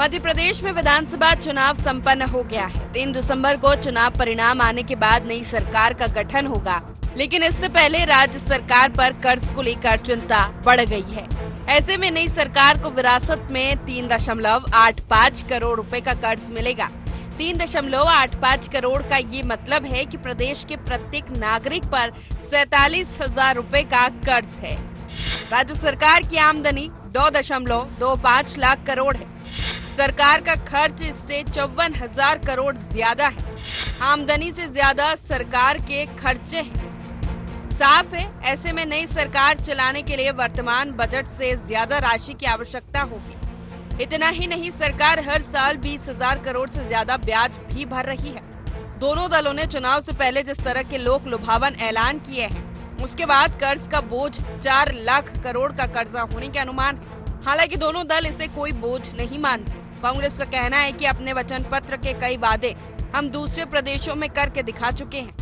मध्य प्रदेश में विधानसभा चुनाव संपन्न हो गया है। 3 दिसंबर को चुनाव परिणाम आने के बाद नई सरकार का गठन होगा, लेकिन इससे पहले राज्य सरकार पर कर्ज को लेकर चिंता बढ़ गई है। ऐसे में नई सरकार को विरासत में 3.85 करोड़ रुपए का कर्ज मिलेगा। 3.85 करोड़ का ये मतलब है कि प्रदेश के प्रत्येक नागरिक पर 47,000 रुपए का कर्ज है। राज्य सरकार की आमदनी 2.25 लाख करोड़ है। सरकार का खर्च इससे 54,000 करोड़ ज्यादा है। आमदनी से ज्यादा सरकार के खर्चे हैं। साफ है, ऐसे में नई सरकार चलाने के लिए वर्तमान बजट से ज्यादा राशि की आवश्यकता होगी। इतना ही नहीं, सरकार हर साल 20,000 करोड़ से ज्यादा ब्याज भी भर रही है। दोनों दलों ने चुनाव से पहले जिस तरह के लोक लुभावन ऐलान किए हैं, उसके बाद कर्ज का बोझ 4 लाख करोड़ का कर्जा होने के अनुमान है। हालांकि दोनों दल इसे कोई बोझ नहीं मानते। कांग्रेस का कहना है कि अपने वचन पत्र के कई वादे हम दूसरे प्रदेशों में करके दिखा चुके हैं।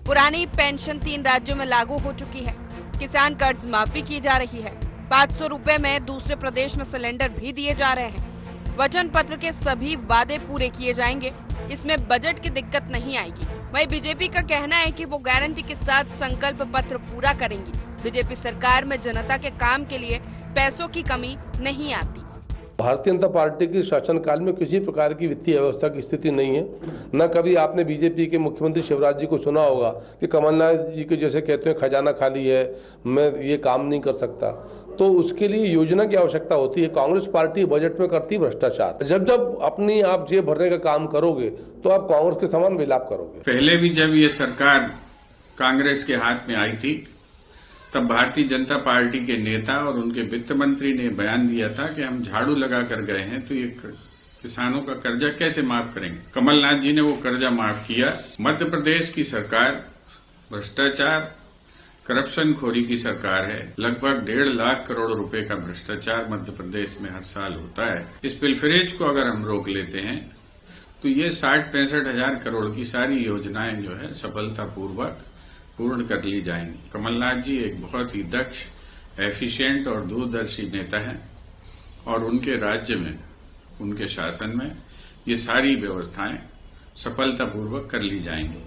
पुरानी पेंशन 3 राज्यों में लागू हो चुकी है। किसान कर्ज माफी की जा रही है। 500 रुपए में दूसरे प्रदेश में सिलेंडर भी दिए जा रहे हैं। वचन पत्र के सभी वादे पूरे किए जाएंगे। इसमें बजट की दिक्कत नहीं आएगी। वहीं बीजेपी का कहना है कि वो गारंटी के साथ संकल्प पत्र पूरा करेंगी। बीजेपी सरकार में जनता के काम के लिए पैसों की कमी नहीं आती। भारतीय जनता पार्टी की शासनकाल में किसी प्रकार की वित्तीय व्यवस्था की स्थिति नहीं है। न कभी आपने बीजेपी के मुख्यमंत्री शिवराज जी को सुना होगा कि कमलनाथ जी के जैसे कहते हैं खजाना खाली है, मैं ये काम नहीं कर सकता। तो उसके लिए योजना की आवश्यकता होती है। कांग्रेस पार्टी बजट में करती है भ्रष्टाचार। जब जब अपनी आप जेब भरने का काम करोगे तो आप कांग्रेस के समान विलाप करोगे। पहले भी जब ये सरकार कांग्रेस के हाथ में आई थी, तब भारतीय जनता पार्टी के नेता और उनके वित्त मंत्री ने बयान दिया था कि हम झाड़ू लगा कर गए हैं तो ये किसानों का कर्जा कैसे माफ करेंगे। कमलनाथ जी ने वो कर्जा माफ किया। मध्य प्रदेश की सरकार भ्रष्टाचार, करप्शन खोरी की सरकार है। लगभग 1.5 लाख करोड़ रुपए का भ्रष्टाचार मध्य प्रदेश में हर साल होता है। इस पिलफरेज को अगर हम रोक लेते हैं तो ये 60-65 हजार करोड़ की सारी योजनाएं जो है सफलतापूर्वक पूर्ण कर ली जाएंगी। कमलनाथ जी एक बहुत ही दक्ष, एफिशिएंट और दूरदर्शी नेता हैं और उनके राज्य में, उनके शासन में ये सारी व्यवस्थाएं सफलतापूर्वक कर ली जाएंगी।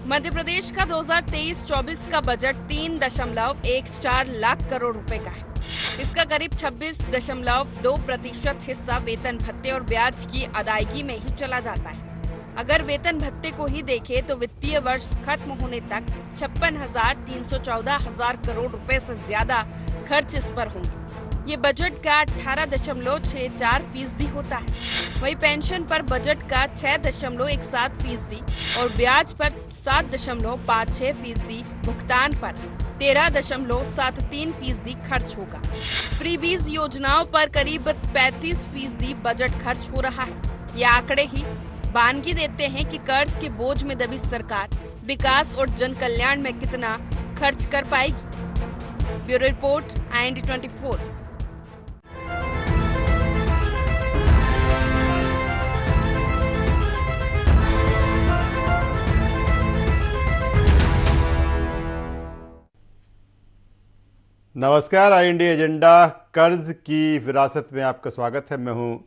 मध्य प्रदेश का 2023-24 का बजट 3.14 लाख करोड़ रुपए का है। इसका करीब 26.2% हिस्सा वेतन भत्ते और ब्याज की अदायगी में ही चला जाता है। अगर वेतन भत्ते को ही देखें तो वित्तीय वर्ष खत्म होने तक 56,314 करोड़ रुपए से ज्यादा खर्च इस पर होंगे। ये बजट का 18.64% होता है। वहीं पेंशन पर बजट का 6.17% और ब्याज पर 7.56% भुगतान पर 13.73% खर्च होगा। फ्रीबीज योजनाओं पर करीब 35% बजट खर्च हो रहा है। ये आंकड़े ही बानगी देते हैं कि कर्ज के बोझ में दबी सरकार विकास और जन कल्याण में कितना खर्च कर पाएगी। Bureau report, IND 24। नमस्कार, IND एजेंडा कर्ज की विरासत में आपका स्वागत है। मैं हूं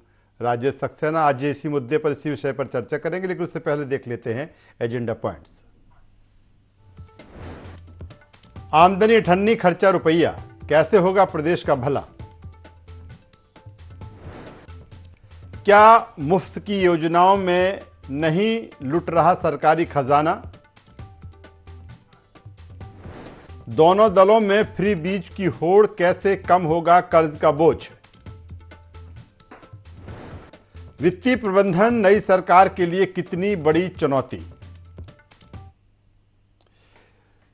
राजेश सक्सेना। आज इसी मुद्दे पर, इसी विषय पर चर्चा करेंगे, लेकिन उससे पहले देख लेते हैं एजेंडा पॉइंट्स। आमदनी अठन्नी, खर्चा रुपया, कैसे होगा प्रदेश का भला? क्या मुफ्त की योजनाओं में नहीं लुट रहा सरकारी खजाना? दोनों दलों में फ्री बीज की होड़, कैसे कम होगा कर्ज का बोझ? वित्तीय प्रबंधन नई सरकार के लिए कितनी बड़ी चुनौती?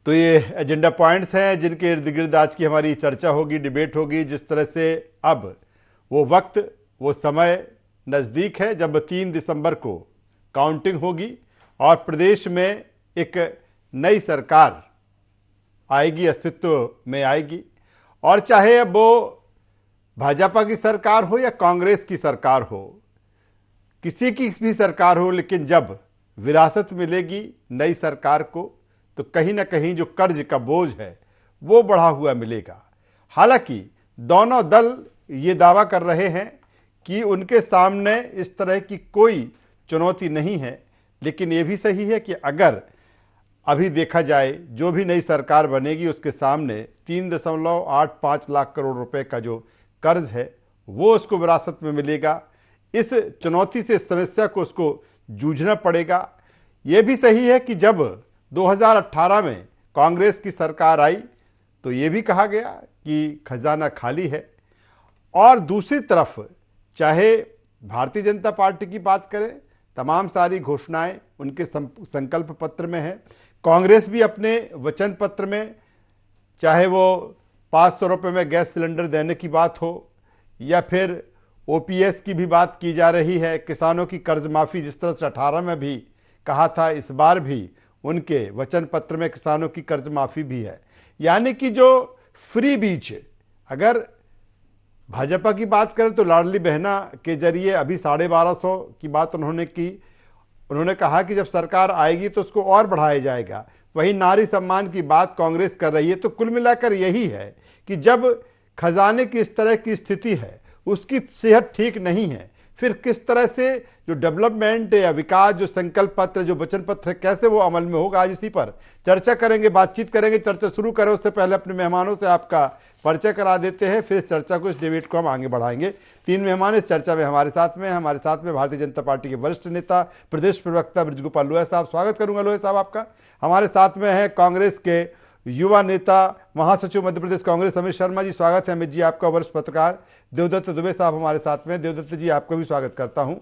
तो ये एजेंडा पॉइंट्स हैं जिनके इर्द गिर्द आज की हमारी चर्चा होगी, डिबेट होगी। जिस तरह से अब वो वक्त, वो समय नज़दीक है जब 3 दिसंबर को काउंटिंग होगी और प्रदेश में एक नई सरकार आएगी, अस्तित्व में आएगी। और चाहे अब वो भाजपा की सरकार हो या कांग्रेस की सरकार हो, किसी की भी सरकार हो, लेकिन जब विरासत मिलेगी नई सरकार को तो कहीं ना कहीं जो कर्ज का बोझ है वो बढ़ा हुआ मिलेगा। हालांकि दोनों दल ये दावा कर रहे हैं कि उनके सामने इस तरह की कोई चुनौती नहीं है। लेकिन ये भी सही है कि अगर अभी देखा जाए जो भी नई सरकार बनेगी उसके सामने 3.85 लाख करोड़ रुपए का जो कर्ज है वो उसको विरासत में मिलेगा। इस चुनौती से, इस समस्या को उसको जूझना पड़ेगा। ये भी सही है कि जब 2018 में कांग्रेस की सरकार आई तो ये भी कहा गया कि खजाना खाली है, और दूसरी तरफ चाहे भारतीय जनता पार्टी की बात करें, तमाम सारी घोषणाएं उनके संकल्प पत्र में है। कांग्रेस भी अपने वचन पत्र में, चाहे वो 500 रुपये में गैस सिलेंडर देने की बात हो या फिर ओपीएस की भी बात की जा रही है, किसानों की कर्ज माफ़ी जिस तरह से 18 में भी कहा था, इस बार भी उनके वचन पत्र में किसानों की कर्ज माफ़ी भी है। यानी कि जो फ्री बीज, अगर भाजपा की बात करें तो लाडली बहना के जरिए अभी 1250 की बात उन्होंने की। उन्होंने कहा कि जब सरकार आएगी तो उसको और बढ़ाया जाएगा। वही नारी सम्मान की बात कांग्रेस कर रही है। तो कुल मिलाकर यही है कि जब खजाने की इस तरह की स्थिति है, उसकी सेहत ठीक नहीं है, फिर किस तरह से जो डेवलपमेंट या विकास, जो संकल्प पत्र, जो वचन पत्र है, कैसे वो अमल में होगा, आज इसी पर चर्चा करेंगे, बातचीत करेंगे। चर्चा शुरू करें उससे पहले अपने मेहमानों से आपका परिचय करा देते हैं, फिर इस चर्चा को, इस डिबेट को हम आगे बढ़ाएंगे। 3 मेहमान इस चर्चा में हमारे साथ में। हमारे साथ में भारतीय जनता पार्टी के वरिष्ठ नेता, प्रदेश प्रवक्ता बृजगोपाल लोहिया साहब, स्वागत करूंगा लोहिया साहब आपका। हमारे साथ में है कांग्रेस के युवा नेता, महासचिव मध्य प्रदेश कांग्रेस अमित शर्मा जी, स्वागत है अमित जी आपका। वरिष्ठ पत्रकार देवदत्त दुबे साहब हमारे साथ में। देवदत्त जी आपको भी स्वागत करता हूं।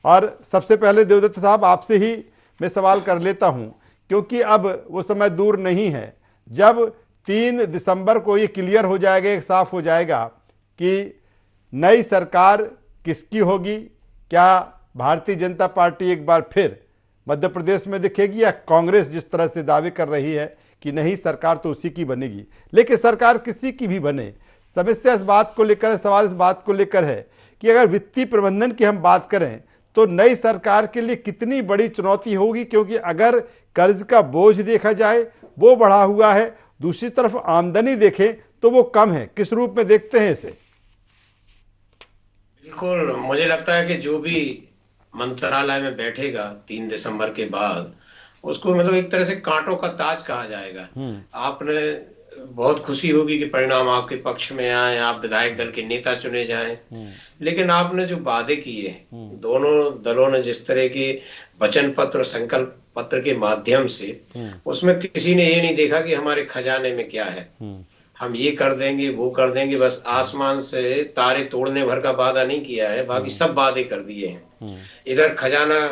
और सबसे पहले देवदत्त साहब आपसे ही मैं सवाल कर लेता हूं, क्योंकि अब वो समय दूर नहीं है जब 3 दिसंबर को ये क्लियर हो जाएगा, एक साफ हो जाएगा कि नई सरकार किसकी होगी। क्या भारतीय जनता पार्टी एक बार फिर मध्य प्रदेश में दिखेगी, या कांग्रेस जिस तरह से दावे कर रही है कि नहीं, सरकार तो उसी की बनेगी। लेकिन सरकार किसी की भी बने, समस्या इस बात को लेकर है, सवाल इस बात को लेकर है कि अगर वित्तीय प्रबंधन की हम बात करें तो नई सरकार के लिए कितनी बड़ी चुनौती होगी, क्योंकि अगर कर्ज का बोझ देखा जाए वो बढ़ा हुआ है, दूसरी तरफ आमदनी देखें तो वो कम है। किस रूप में देखते हैं इसे? बिल्कुल, मुझे लगता है कि जो भी मंत्रालय में बैठेगा 3 दिसंबर के बाद, उसको मतलब एक तरह से कांटों का ताज कहा जाएगा। आपने बहुत खुशी होगी कि परिणाम आपके पक्ष में आए, आप विधायक दल के नेता चुने जाएं, लेकिन आपने जो वादे किए, दोनों दलों ने जिस तरह के वचन पत्र और संकल्प पत्र के माध्यम से, उसमें किसी ने ये नहीं देखा कि हमारे खजाने में क्या है, हम ये कर देंगे वो कर देंगे। बस आसमान से तारे तोड़ने भर का वादा नहीं किया है, बाकी सब वादे कर दिए हैं। इधर खजाना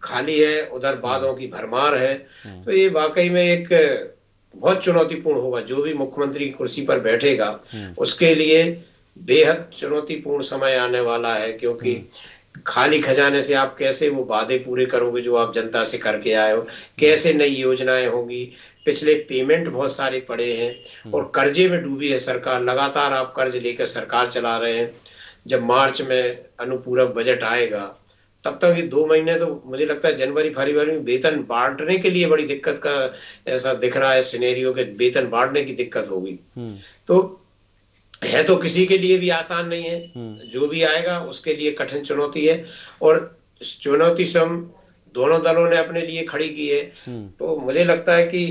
खाली है, उधर वादों की भरमार है। तो ये वाकई में एक बहुत चुनौतीपूर्ण होगा। जो भी मुख्यमंत्री की कुर्सी पर बैठेगा उसके लिए बेहद चुनौतीपूर्ण समय आने वाला है, क्योंकि खाली खजाने से आप कैसे वो वादे पूरे करोगे जो आप जनता से करके आए हो, कैसे नई योजनाएं होंगी। पिछले पेमेंट बहुत सारे पड़े हैं और कर्जे में डूबी है सरकार, लगातार आप कर्ज लेकर सरकार चला रहे हैं। जब मार्च में अनुपूरक बजट आएगा तब तक ये 2 महीने तो मुझे लगता है जनवरी फरवरी में वेतन बांटने के लिए बड़ी दिक्कत का ऐसा दिख रहा है सिनेरियो, के वेतन बांटने की दिक्कत होगी। तो है तो किसी के लिए भी आसान नहीं है, जो भी आएगा उसके लिए कठिन चुनौती है, और इस चुनौती से हम दोनों दलों ने अपने लिए खड़ी की है। तो मुझे लगता है कि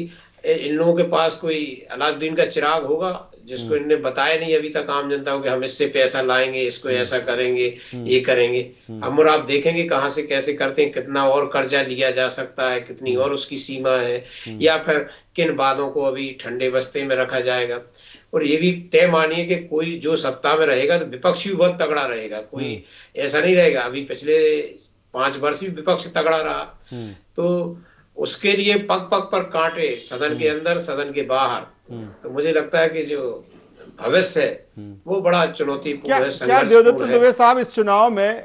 इन लोगों के पास कोई अलाउद्दीन का चिराग होगा जिसको इन्हें बताया नहीं अभी तक आम जनता को कि हम इससे पैसा लाएंगे, इसको ऐसा करेंगे, ये करेंगे। हम और आप देखेंगे कहाँ से कैसे करते हैं, कितना और कर्जा लिया जा सकता है, कितनी और उसकी सीमा है, या फिर किन वादों को अभी ठंडे बस्ते में रखा जाएगा। और ये भी तय मानिए कि कोई जो सत्ता में रहेगा तो विपक्ष भी बहुत तगड़ा रहेगा, कोई ऐसा नहीं रहेगा। अभी पिछले 5 वर्ष भी विपक्ष तगड़ा रहा, तो उसके लिए पग पग पर कांटे, सदन के अंदर सदन के बाहर। तो मुझे लगता है कि जो भविष्य है वो बड़ा चुनौतीपूर्ण है। क्या देवदत्त दुबे साहब, इस चुनाव में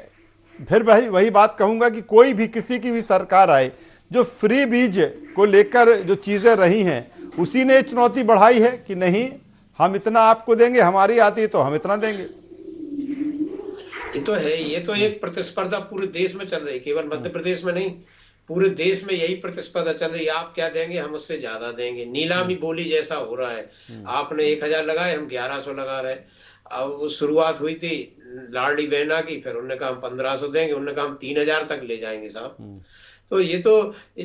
फिर वही बात कहूंगा कि कोई भी किसी की भी सरकार आए, जो फ्री बीज को लेकर जो चीजें रही हैं उसी ने चुनौती बढ़ाई है कि नहीं, हम इतना आपको देंगे, हमारी आती है तो हम इतना देंगे। ये तो है, ये तो एक प्रतिस्पर्धा पूरे देश में चल रही है, केवल मध्य प्रदेश में नहीं, पूरे देश में यही प्रतिस्पर्धा चल रही है। आप क्या देंगे, हम उससे ज्यादा देंगे। नीलामी बोली जैसा हो रहा है। आपने 1000 लगाए, हम 1100 लगा रहे। अब वो शुरुआत हुई थी लाडली बहना की, फिर उन्होंने कहा हम 1500 देंगे, उन्होंने कहा हम 3000 तक ले जाएंगे साहब। तो ये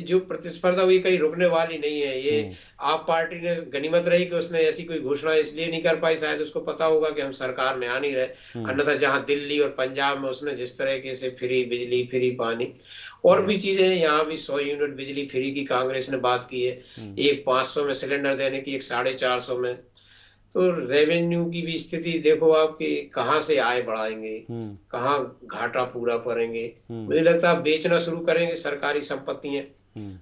जो प्रतिस्पर्धा हुई कहीं रुकने वाली नहीं है। ये आप पार्टी ने गनीमत रही कि उसने ऐसी कोई घोषणा इसलिए नहीं कर पाई, शायद उसको पता होगा कि हम सरकार में आ नहीं रहे। अन्यथा जहां दिल्ली और पंजाब में उसने जिस तरीके से फ्री बिजली, फ्री पानी और भी चीजें, यहाँ भी 100 यूनिट बिजली फ्री की कांग्रेस ने बात की है, एक 500 में सिलेंडर देने की, एक 450 में। तो रेवेन्यू की भी स्थिति देखो आप कि कहाँ से आय बढ़ाएंगे, कहाँ घाटा पूरा करेंगे। मुझे लगता है बेचना शुरू करेंगे सरकारी संपत्तियां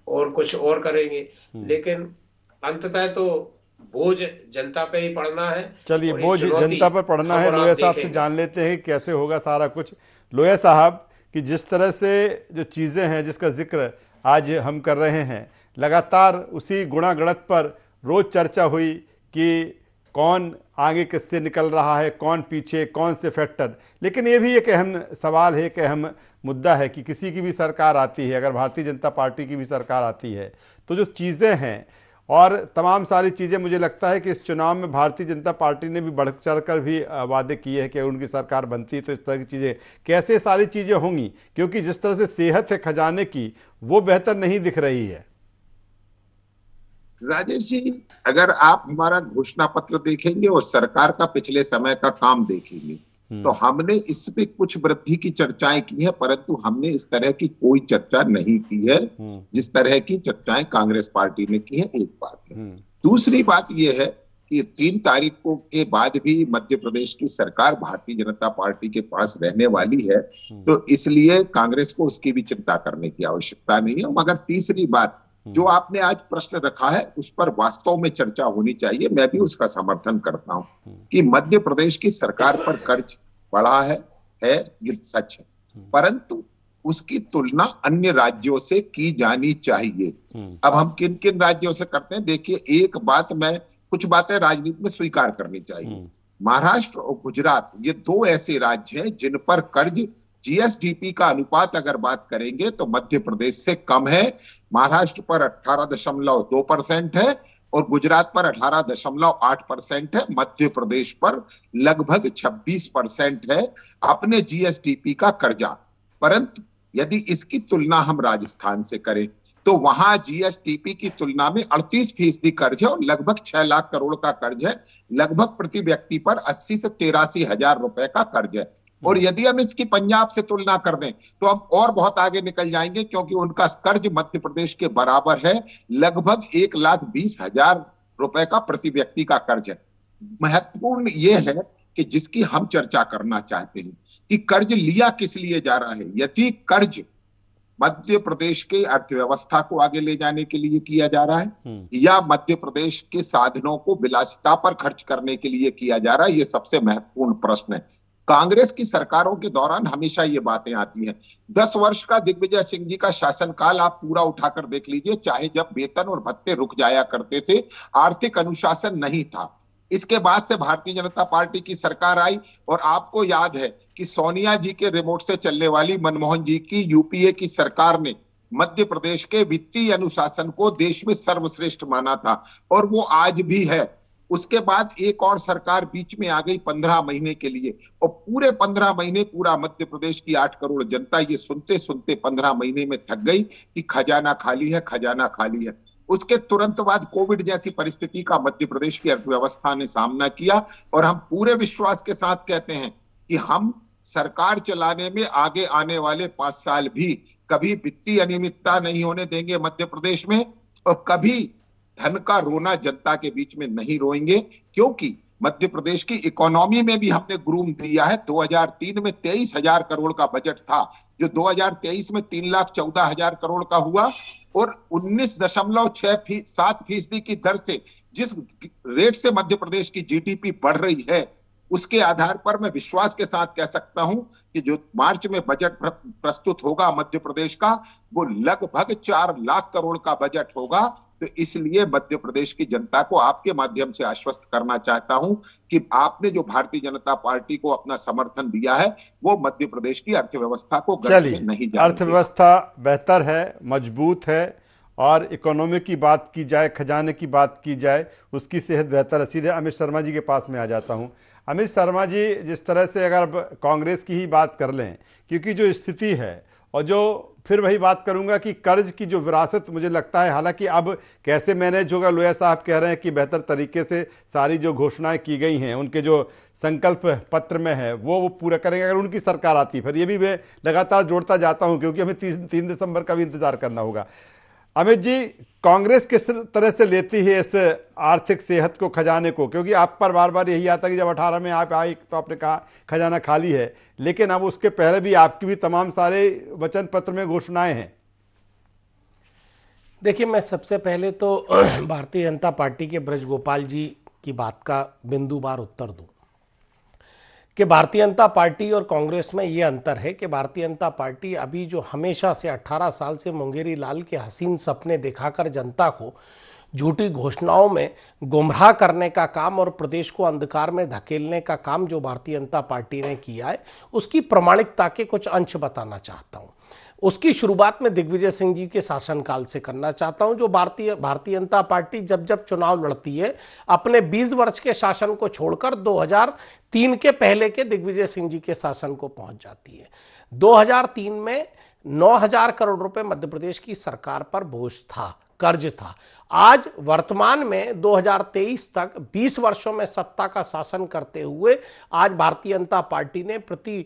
और कुछ और करेंगे, लेकिन अंततः तो बोझ जनता पे ही पड़ना है। चलिए, बोझ जनता पर पड़ना है। लोया साहब से जान लेते हैं कैसे होगा सारा कुछ। लोया साहब, कि जिस तरह से जो चीज़ें हैं जिसका जिक्र आज हम कर रहे हैं, लगातार उसी गुणा गणत पर रोज चर्चा हुई कि कौन आगे किससे निकल रहा है, कौन पीछे, कौन से फैक्टर। लेकिन ये भी एक अहम सवाल है, एक अहम मुद्दा है कि किसी की भी सरकार आती है, अगर भारतीय जनता पार्टी की भी सरकार आती है, तो जो चीज़ें हैं और तमाम सारी चीज़ें, मुझे लगता है कि इस चुनाव में भारतीय जनता पार्टी ने भी बढ़ चढ़ कर भी वादे किए हैं कि उनकी सरकार बनती है तो इस तरह की चीज़ें, कैसे सारी चीज़ें होंगी, क्योंकि जिस तरह से सेहत है खजाने की वो बेहतर नहीं दिख रही है। राजेश जी, अगर आप हमारा घोषणा पत्र देखेंगे और सरकार का पिछले समय का काम देखेंगे तो हमने इस पे कुछ वृद्धि की चर्चाएं की है, परंतु हमने इस तरह की कोई चर्चा नहीं की है जिस तरह की चर्चाएं कांग्रेस पार्टी ने की है। एक बात है। दूसरी बात यह है कि 3 तारीख को के बाद भी मध्य प्रदेश की सरकार भारतीय जनता पार्टी के पास रहने वाली है, तो इसलिए कांग्रेस को उसकी भी चिंता करने की आवश्यकता नहीं है। मगर तीसरी बात जो आपने आज प्रश्न रखा है उस पर वास्तव में चर्चा होनी चाहिए। मैं भी उसका समर्थन करता हूं कि मध्य प्रदेश की सरकार पर कर्ज बढ़ा है ये सच है, परंतु उसकी तुलना अन्य राज्यों से की जानी चाहिए। अब हम किन किन राज्यों से करते हैं, देखिए, एक बात मैं, कुछ बातें राजनीति में स्वीकार करनी चाहिए। महाराष्ट्र और गुजरात ये 2 ऐसे राज्य हैं जिन पर कर्ज जीएसडीपी का अनुपात अगर बात करेंगे तो मध्य प्रदेश से कम है। महाराष्ट्र पर 18.2% है और गुजरात पर 18.8% है। मध्य प्रदेश पर लगभग 26% है अपने जीएसडीपी का कर्जा। परंतु यदि इसकी तुलना हम राजस्थान से करें तो वहां जीएसडीपी की तुलना में 38% कर्ज है और लगभग 6 लाख करोड़ का कर्ज है। लगभग प्रति व्यक्ति पर 80 से 83 हजार रुपए का कर्ज है। और यदि हम इसकी पंजाब से तुलना कर दें तो हम और बहुत आगे निकल जाएंगे, क्योंकि उनका कर्ज मध्य प्रदेश के बराबर है, लगभग 1,20,000 रुपए का प्रति व्यक्ति का कर्ज है। महत्वपूर्ण यह है कि जिसकी हम चर्चा करना चाहते हैं कि कर्ज लिया किस लिए जा रहा है। यदि कर्ज मध्य प्रदेश की अर्थव्यवस्था को आगे ले जाने के लिए किया जा रहा है या मध्य प्रदेश के साधनों को विलासिता पर खर्च करने के लिए किया जा रहा है, ये सबसे महत्वपूर्ण प्रश्न है। कांग्रेस की सरकारों के दौरान हमेशा ये बातें आती हैं। 10 वर्ष का दिग्विजय सिंह जी का शासनकाल आप पूरा उठाकर देख लीजिए, चाहे जब वेतन और भत्ते रुक जाया करते थे, आर्थिक अनुशासन नहीं था। इसके बाद से भारतीय जनता पार्टी की सरकार आई और आपको याद है कि सोनिया जी के रिमोट से चलने वाली मनमोहन जी की यूपीए की सरकार ने मध्य प्रदेश के वित्तीय अनुशासन को देश में सर्वश्रेष्ठ माना था और वो आज भी है। उसके बाद एक और सरकार बीच में आ गई 15 महीने के लिए और पूरे 15 महीने पूरा मध्य प्रदेश की 8 करोड़ जनता ये सुनते सुनते 15 महीने में थक गई कि खजाना खाली है, खजाना खाली है। उसके तुरंत बाद कोविड जैसी परिस्थिति का मध्य प्रदेश की अर्थव्यवस्था ने सामना किया और हम पूरे विश्वास के साथ कहते हैं कि हम सरकार चलाने में आगे आने वाले 5 साल भी कभी वित्तीय अनियमितता नहीं होने देंगे मध्य प्रदेश में और कभी धन का रोना जनता के बीच में नहीं रोएंगे, क्योंकि मध्य प्रदेश की इकोनॉमी में भी हमने ग्रूम दिया है। 2003 में 23,000 करोड़ का बजट था जो 2023 में 3,14,000 करोड़ का हुआ और 19.7% की दर से जिस रेट से मध्य प्रदेश की जीडीपी बढ़ रही है उसके आधार पर मैं विश्वास के साथ कह सकता हूं कि जो मार्च में बजट प्रस्तुत होगा मध्य प्रदेश का वो लगभग 4 लाख करोड़ का बजट होगा। तो इसलिए मध्य प्रदेश की जनता को आपके माध्यम से आश्वस्त करना चाहता हूं कि आपने जो भारतीय जनता पार्टी को अपना समर्थन दिया है वो मध्य प्रदेश की अर्थव्यवस्था को गति नहीं जाने। अर्थव्यवस्था बेहतर है, मजबूत है और इकोनॉमी की बात की जाए, खजाने की बात की जाए, उसकी सेहत बेहतर है। सीधे अमित शर्मा जी के पास में आ जाता हूं। अमित शर्मा जी, जिस तरह से अगर कांग्रेस की ही बात कर लें, क्योंकि जो स्थिति है, और जो फिर वही बात करूंगा कि कर्ज की जो विरासत मुझे लगता है, हालांकि अब कैसे मैनेज होगा, लोहिया साहब कह रहे हैं कि बेहतर तरीके से सारी जो घोषणाएं की गई हैं उनके जो संकल्प पत्र में है वो पूरा करेंगे अगर उनकी सरकार आती। फिर ये भी मैं लगातार जोड़ता जाता हूं क्योंकि हमें 3 दिसंबर का भी इंतजार करना होगा। अमित जी, कांग्रेस किस तरह से लेती है इस आर्थिक सेहत को, खजाने को? क्योंकि आप पर बार बार यही आता कि जब 18 में आप आए तो आपने कहा खजाना खाली है, लेकिन अब उसके पहले भी आपकी भी तमाम सारे वचन पत्र में घोषणाएं हैं। देखिए, मैं सबसे पहले तो भारतीय जनता पार्टी के ब्रजगोपाल जी की बात का बिंदुवार उत्तर दूं कि भारतीय जनता पार्टी और कांग्रेस में ये अंतर है कि भारतीय जनता पार्टी अभी जो हमेशा से 18 साल से मुंगेरी लाल के हसीन सपने दिखाकर जनता को झूठी घोषणाओं में गुमराह करने का काम और प्रदेश को अंधकार में धकेलने का काम जो भारतीय जनता पार्टी ने किया है, उसकी प्रामाणिकता के कुछ अंश बताना चाहता हूं। उसकी शुरुआत में दिग्विजय सिंह जी के शासनकाल से करना चाहता हूं। जो भारतीय जनता पार्टी जब जब चुनाव लड़ती है, अपने 20 वर्ष के शासन को छोड़कर 2003 के पहले के दिग्विजय सिंह जी के शासन को पहुंच जाती है। 2003 में 9,000 करोड़ रुपए मध्य प्रदेश की सरकार पर बोझ था, कर्ज था। आज वर्तमान में 2023 तक 20 वर्षों में सत्ता का शासन करते हुए आज भारतीय जनता पार्टी ने प्रति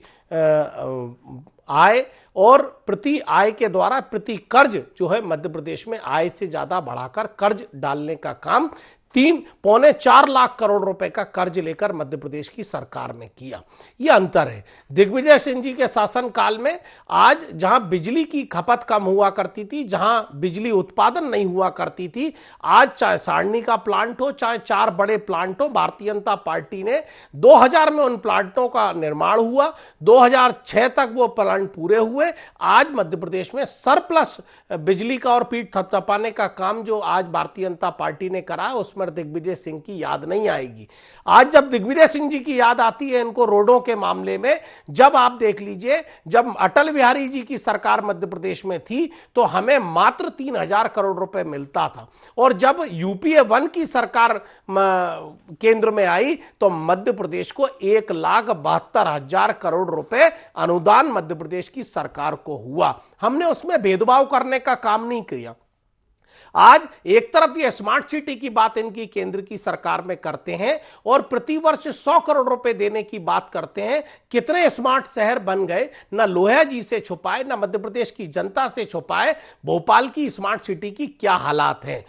आय और प्रति आय के द्वारा प्रति कर्ज जो है मध्य प्रदेश में आय से ज्यादा बढ़ाकर कर्ज डालने का काम 3.25 लाख करोड़ रुपए का कर्ज लेकर मध्य प्रदेश की सरकार ने किया। यह अंतर है। दिग्विजय सिंह जी के शासन काल में आज जहां बिजली की खपत कम हुआ करती थी, जहां बिजली उत्पादन नहीं हुआ करती थी, आज चाहे सारणी का प्लांट हो, चाहे 4 बड़े प्लांट हो, भारतीय जनता पार्टी ने 2000 में उन प्लांटों का निर्माण हुआ, 2006 तक वो प्लांट पूरे हुए। आज मध्य प्रदेश में सरप्लस बिजली का और पीठ थपथपाने का काम जो आज भारतीय जनता पार्टी ने करा है, उसमें दिग्विजय सिंह की याद नहीं आएगी। आज जब दिग्विजय सिंह जी की याद आती है इनको रोडों के मामले में, जब आप देख लीजिए, जब अटल बिहारी जी की सरकार मध्य प्रदेश में थी तो हमें मात्र 3,000 करोड़ रुपए मिलता था, और जब यूपीए 1 की सरकार केंद्र में आई तो मध्य प्रदेश को 1,72,000 करोड़ रुपए अनुदान मध्य प्रदेश की सरकार को हुआ। हमने उसमें भेदभाव करने का काम नहीं किया। आज एक तरफ ये स्मार्ट सिटी की बात इनकी केंद्र की सरकार में करते हैं और प्रतिवर्ष 100 करोड़ रुपए देने की बात करते हैं। कितने स्मार्ट शहर बन गए, ना लोहिया जी से छुपाए, ना मध्य प्रदेश की जनता से छुपाए, भोपाल की स्मार्ट सिटी की क्या हालात हैं।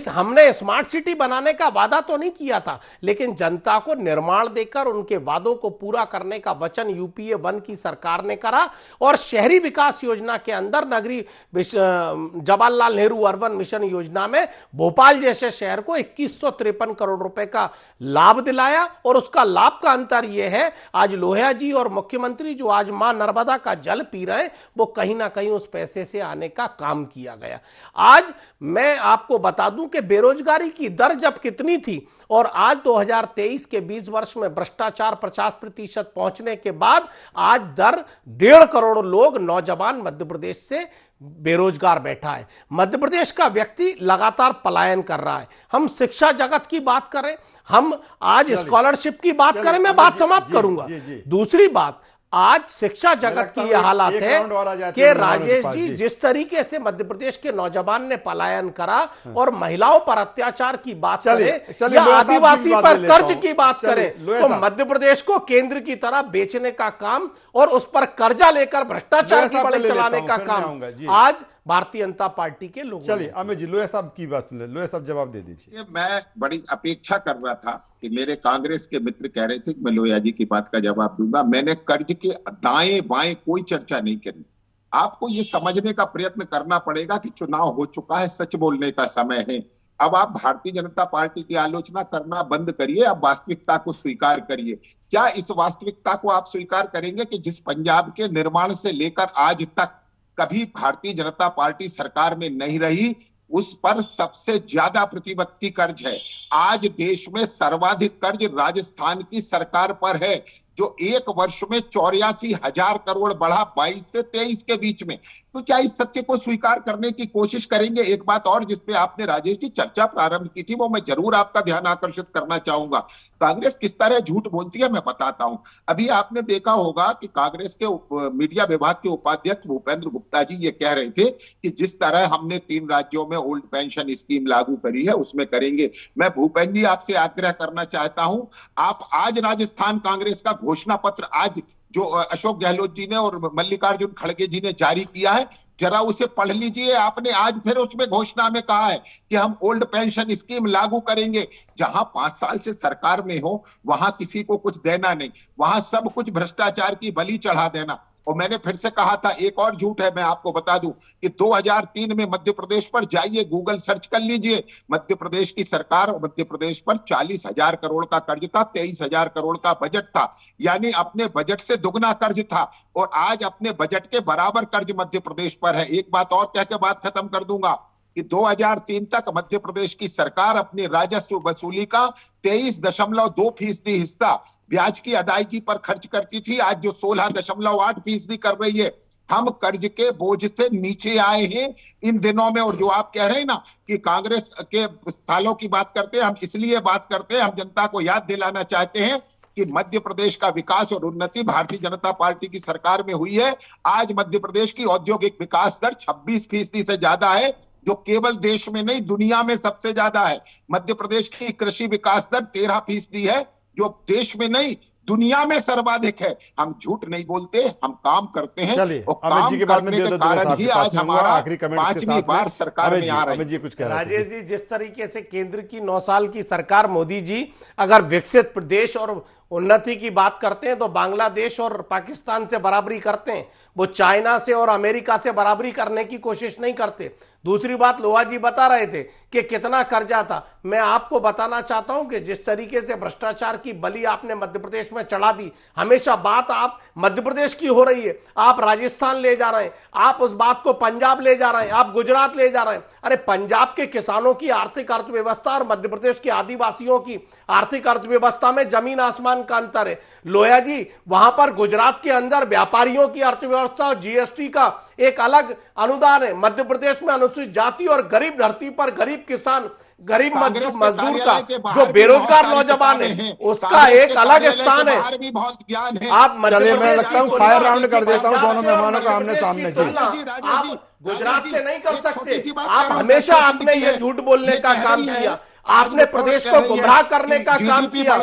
हमने स्मार्ट सिटी बनाने का वादा तो नहीं किया था, लेकिन जनता को निर्माण देकर उनके वादों को पूरा करने का वचन यूपीए 1 की सरकार ने करा। और शहरी विकास योजना के अंदर नगरीय जवाहरलाल नेहरू अर्बन मिशन योजना में भोपाल जैसे शहर को 2153 करोड़ रुपए का लाभ दिलाया। और उसका लाभ का अंतर यह है, आज लोहिया जी और मुख्यमंत्री जो आज मां नर्मदा का जल पी रहे हैं, वो कहीं ना कहीं उस पैसे से आने का काम किया गया। आज मैं आपको बता दूं कि बेरोजगारी की दर जब कितनी थी और आज 2023 के 20 वर्ष में भ्रष्टाचार 50% पहुंचने के बाद आज दर 1.5 करोड़ लोग नौजवान मध्य प्रदेश से बेरोजगार बैठा है। मध्य प्रदेश का व्यक्ति लगातार पलायन कर रहा है। हम शिक्षा जगत की बात करें, हम आज स्कॉलरशिप की बात करें, मैं बात समाप्त करूंगा। दूसरी बात, आज शिक्षा जगत की यह हालत है कि राजेश जी, जिस तरीके से मध्य प्रदेश के नौजवान ने पलायन करा और महिलाओं पर अत्याचार की बात करें या आदिवासी पर कर्ज की बात करें, तो मध्य प्रदेश को केंद्र की तरह बेचने का काम और उस पर कर्जा लेकर भ्रष्टाचार की बड़े चलाने का काम आज भारतीय जनता पार्टी के लोग। चलिए अमित जी, लोहिया साहब की बात सुन ले। लोहिया साहब जवाब दे दीजिए। मैं बड़ी अपेक्षा कर रहा था कि मेरे कांग्रेस के मित्र कह रहे थे कि मैं लोहिया जी की बात का जवाब दूंगा। मैंने कर्ज के दाएं बाएं कोई चर्चा नहीं करी। आपको ये समझने का प्रयत्न करना पड़ेगा कि चुनाव हो चुका है, सच बोलने का समय है। अब आप भारतीय जनता पार्टी की आलोचना करना बंद करिए, अब वास्तविकता को स्वीकार करिए। क्या इस वास्तविकता को आप स्वीकार करेंगे कि जिस पंजाब के निर्माण से लेकर आज तक कभी भारतीय जनता पार्टी सरकार में नहीं रही, उस पर सबसे ज्यादा प्रतिवर्ती कर्ज है। आज देश में सर्वाधिक कर्ज राजस्थान की सरकार पर है। जो एक वर्ष में 84,000 करोड़ बढ़ा 22 से 23 के बीच में। तो क्या इस सत्य को स्वीकार करने की कोशिश करेंगे? एक बात और जिसपे आपने राजेश जी चर्चा प्रारंभ की थी, वो मैं जरूर आपका ध्यान आकर्षित करना चाहूंगा। कांग्रेस किस तरह झूठ बोलती है मैं बताता हूं। अभी आपने देखा होगा कि कांग्रेस के मीडिया विभाग के उपाध्यक्ष भूपेंद्र गुप्ता जी ये कह रहे थे कि जिस तरह हमने 3 राज्यों में ओल्ड पेंशन स्कीम लागू करी है उसमें करेंगे। मैं भूपेंद्र जी आपसे आग्रह करना चाहता हूं, आप आज राजस्थान कांग्रेस का घोषणा पत्र आज जो अशोक गहलोत जी ने और मल्लिकार्जुन खड़गे जी ने जारी किया है, जरा उसे पढ़ लीजिए। आपने आज फिर उसमें घोषणा में कहा है कि हम ओल्ड पेंशन स्कीम लागू करेंगे। जहां 5 साल से सरकार में हो वहां किसी को कुछ देना नहीं, वहां सब कुछ भ्रष्टाचार की बलि चढ़ा देना। और मैंने फिर से कहा था, एक और झूठ है, मैं आपको बता दूं कि 2003 में मध्य प्रदेश पर जाइए, गूगल सर्च कर लीजिए, मध्य प्रदेश की सरकार और मध्य प्रदेश पर 40,000 करोड़ का कर्ज था, 23,000 करोड़ का बजट था, यानी अपने बजट से दुगना कर्ज था। और आज अपने बजट के बराबर कर्ज मध्य प्रदेश पर है। एक बात और कह के बात खत्म कर दूंगा कि 2003 तक मध्य प्रदेश की सरकार अपनी राजस्व वसूली का 23.2% हिस्सा ब्याज की अदायगी पर खर्च करती थी, आज जो 16.8% कर रही है। हम कर्ज के बोझ से नीचे आए हैं इन दिनों में। और जो आप कह रहे हैं ना कि कांग्रेस के सालों की बात करते हैं, हम इसलिए बात करते हैं, हम जनता को याद दिलाना चाहते हैं कि मध्य प्रदेश का विकास और उन्नति भारतीय जनता पार्टी की सरकार में हुई है। आज मध्य प्रदेश की औद्योगिक विकास दर 26% से ज्यादा है, जो केवल देश में नहीं दुनिया में सबसे ज्यादा है। मध्य प्रदेश की कृषि विकास दर 13% है, जो देश में नहीं दुनिया में सर्वाधिक है। हम झूठ नहीं बोलते, हम काम करते हैं। और काम करने के कारण ही आज हमारा 5वीं बार सरकार में आ रही है। राजेश जी, जिस तरीके से केंद्र की 9 साल की सरकार मोदी जी अगर विकसित प्रदेश और उन्नति की बात करते हैं तो बांग्लादेश और पाकिस्तान से बराबरी करते हैं, वो चाइना से और अमेरिका से बराबरी करने की कोशिश नहीं करते। दूसरी बात, लोहा जी बता रहे थे कि कितना कर्जा था। मैं आपको बताना चाहता हूं कि जिस तरीके से भ्रष्टाचार की बलि आपने मध्य प्रदेश में चढ़ा दी, हमेशा बात आप मध्य प्रदेश की हो रही है, आप राजस्थान ले जा रहे हैं, आप उस बात को पंजाब ले जा रहे हैं, आप गुजरात ले जा रहे हैं। अरे पंजाब के किसानों की आर्थिक अर्थव्यवस्था और मध्य प्रदेश के आदिवासियों की आर्थिक अर्थव्यवस्था में जमीन आसमान का अंतर है। लोया जी, वहां पर गुजरात के अंदर व्यापारियों की अर्थव्यवस्था और जीएसटी का एक अलग अनुदान है। मध्य प्रदेश में अनुसूचित जाति और गरीब धरती पर गरीब किसान, गरीब मजदूर का जो बेरोजगार नौजवान है उसका एक अलग स्थान है। आप चलिए, मैं लगता हूँ फायर राउंड कर देता हूँ दोनों मेहमानों का आमने सामने। आप गुजरात से नहीं कर सकते। आप हमेशा आपने ये झूठ बोलने का काम किया, आपने प्रदेश को गुमराह करने का काम किया।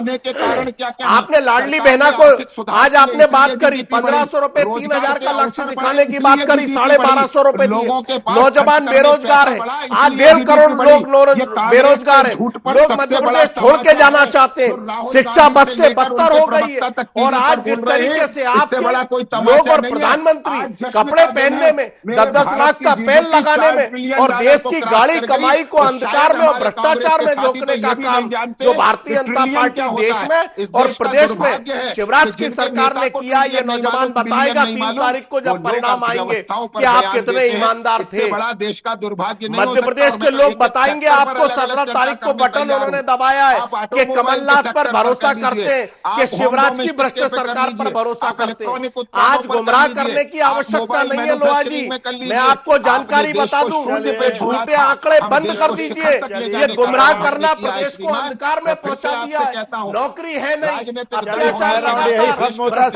आपने लाडली बहना को आज आपने बात करी 1500 रुपए, 3000 का लक्ष्य दिखाने की बात करी, 1250 रुपए दिए। नौजवान बेरोजगार है, आज 1.5 करोड़ लोग बेरोजगार है। लोग मध्य प्रदेश छोड़ के जाना चाहते हैं, शिक्षा बद से बदतर हो गई है। और आज जिस तरीके से आप लोग और प्रधानमंत्री कपड़े पहनने में 10-10 लाख का पेन लगाने में और देश की गाड़ी कमाई को अंधकार में और भ्रष्टाचार जोड़ने का काम जो भारतीय जनता पार्टी देश में और प्रदेश में शिवराज की सरकार ने किया, ये नौजवान बताएगा 3 तारीख को जब परिणाम आएंगे कि आप कितने ईमानदार थे। बड़ा देश का दुर्भाग्य मध्य प्रदेश के लोग बताएंगे आपको 17 तारीख को बटन उन्होंने दबाया है कि कमलनाथ पर भरोसा करते हैं, कि शिवराज की भ्रष्ट सरकार पर भरोसा करते हैं। आज गुमराह करने की आवश्यकता नहीं है। लोहा जी, मैं आपको जानकारी बता दूं, झूठे आंकड़े बंद कर दीजिए। ये गुमराह करना प्रदेश को अंधकार में पहुंचा दिया है। नौकरी है नहीं, अत्याचार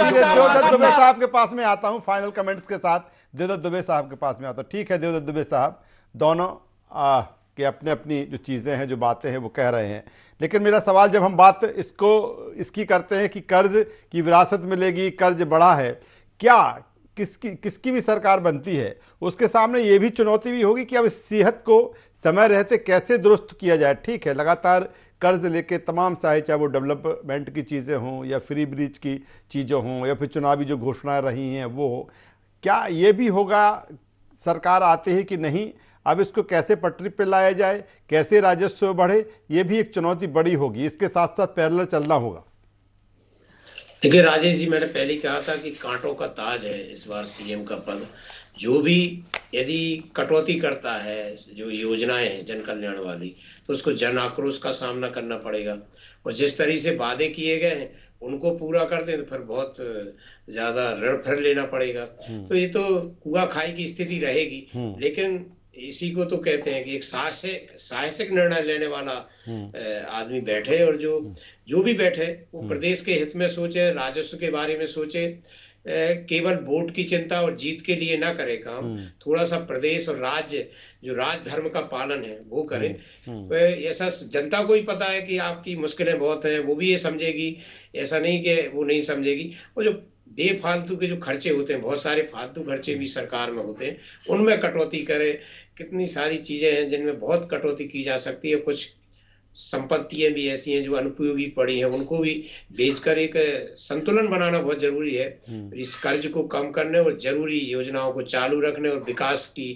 देवदत्त दुबे साहब के पास में आता हूं फाइनल कमेंट्स के साथ। देवदत्त दुबे साहब के पास में आता हूं। ठीक है देवदत्त दुबे साहब, दोनों के अपने अपनी जो चीजें हैं, जो बातें हैं वो कह रहे हैं, लेकिन मेरा सवाल जब हम बात इसकी करते हैं कि कर्ज की विरासत मिलेगी, कर्ज बड़ा है, क्या किसकी भी सरकार बनती है उसके सामने ये भी चुनौती भी होगी कि अब इस सेहत को समय रहते कैसे दुरुस्त किया जाए। ठीक है, लगातार कर्ज लेके तमाम चाहे वो डेवलपमेंट की चीज़ें हों या फ्री ब्रिज की चीज़ें हों या फिर चुनावी जो घोषणाएं रही हैं वो हो, क्या ये भी होगा सरकार आते ही कि नहीं अब इसको कैसे पटरी पे लाया जाए, कैसे राजस्व बढ़े, ये भी एक चुनौती बड़ी होगी। इसके साथ साथ पैरेलल चलना होगा। देखिए राजेश जी, मैंने पहले कहा था कि कांटों का ताज है इस बार सीएम का पद। जो भी यदि कटौती करता है जो योजनाएं हैं जन कल्याण वाली, तो उसको जन आक्रोश का सामना करना पड़ेगा। और जिस तरह से वादे किए गए हैं उनको पूरा करते हैं तो फिर बहुत ज्यादा ऋण फिर लेना पड़ेगा। तो ये तो कुआ खाई की स्थिति रहेगी। लेकिन इसी को तो कहते हैं कि एक साहसिक निर्णय लेने वाला आदमी बैठे, और जो भी बैठे वो प्रदेश के हित में सोचे, राजस्व के बारे में सोचे, केवल वोट की चिंता और जीत के लिए ना करे काम, थोड़ा सा प्रदेश और राज्य जो राजधर्म का पालन है वो करे। तो ऐसा जनता को ही पता है कि आपकी मुश्किलें बहुत हैं, वो भी ये समझेगी, ऐसा नहीं कि वो नहीं समझेगी। और जो बेफालतू के जो खर्चे होते हैं, बहुत सारे फालतू खर्चे भी सरकार में होते हैं, उनमें कटौती करे। कितनी सारी चीजें हैं जिनमें बहुत कटौती की जा सकती है। कुछ संपत्तियां भी ऐसी हैं जो अनुपयोगी पड़ी हैं, उनको भी बेचकर एक संतुलन बनाना बहुत जरूरी है। इस कर्ज को कम करने और जरूरी योजनाओं को चालू रखने और विकास की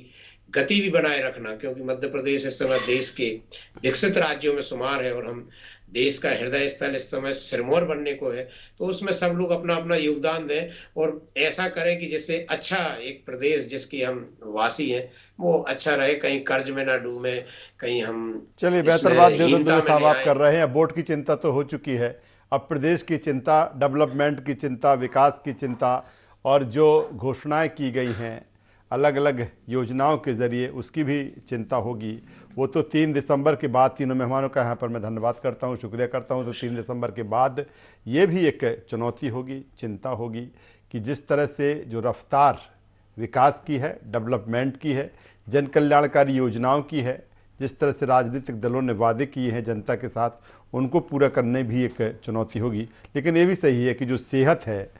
गति भी बनाए रखना, क्योंकि मध्य प्रदेश इस समय देश के विकसित राज्यों में शुमार है और हम देश का हृदय स्थल इस समय सिरमौर बनने को है। तो उसमें सब लोग अपना अपना योगदान दें और ऐसा करें कि जिससे अच्छा एक प्रदेश जिसकी हम वासी हैं वो अच्छा रहे, कहीं कर्ज में ना डूबे, कहीं हम। चलिए, बेहतर बात देवेंद्र साहब आप कर रहे हैं। वोट की चिंता तो हो चुकी है, अब प्रदेश की चिंता, डेवलपमेंट की चिंता, विकास की चिंता और जो घोषणाएं की गई हैं अलग अलग योजनाओं के जरिए उसकी भी चिंता होगी। वो तो 3 दिसंबर के बाद, तीनों मेहमानों का यहाँ पर मैं धन्यवाद करता हूँ, शुक्रिया करता हूँ। तो 3 दिसंबर के बाद ये भी एक चुनौती होगी, चिंता होगी कि जिस तरह से जो रफ्तार विकास की है, डेवलपमेंट की है, जन कल्याणकारी योजनाओं की है, जिस तरह से राजनीतिक दलों ने वादे किए हैं जनता के साथ, उनको पूरा करने भी एक चुनौती होगी। लेकिन ये भी सही है कि जो सेहत है,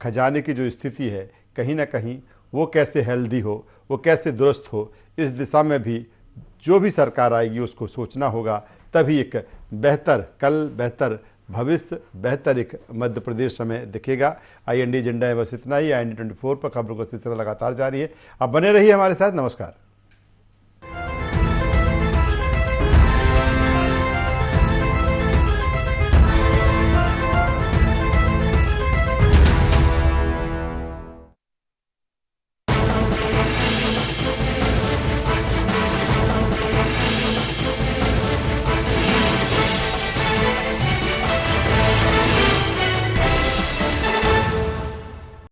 खजाने की जो स्थिति है, कहीं ना कहीं वो कैसे हेल्दी हो, वो कैसे दुरुस्त हो, इस दिशा में भी जो भी सरकार आएगी उसको सोचना होगा। तभी एक बेहतर कल, बेहतर भविष्य, बेहतर एक मध्य प्रदेश हमें दिखेगा। IND एजेंडा है बस इतना ही। IND 24 पर खबरों का सिलसिला लगातार जारी है। आप बने रहिए हमारे साथ। नमस्कार।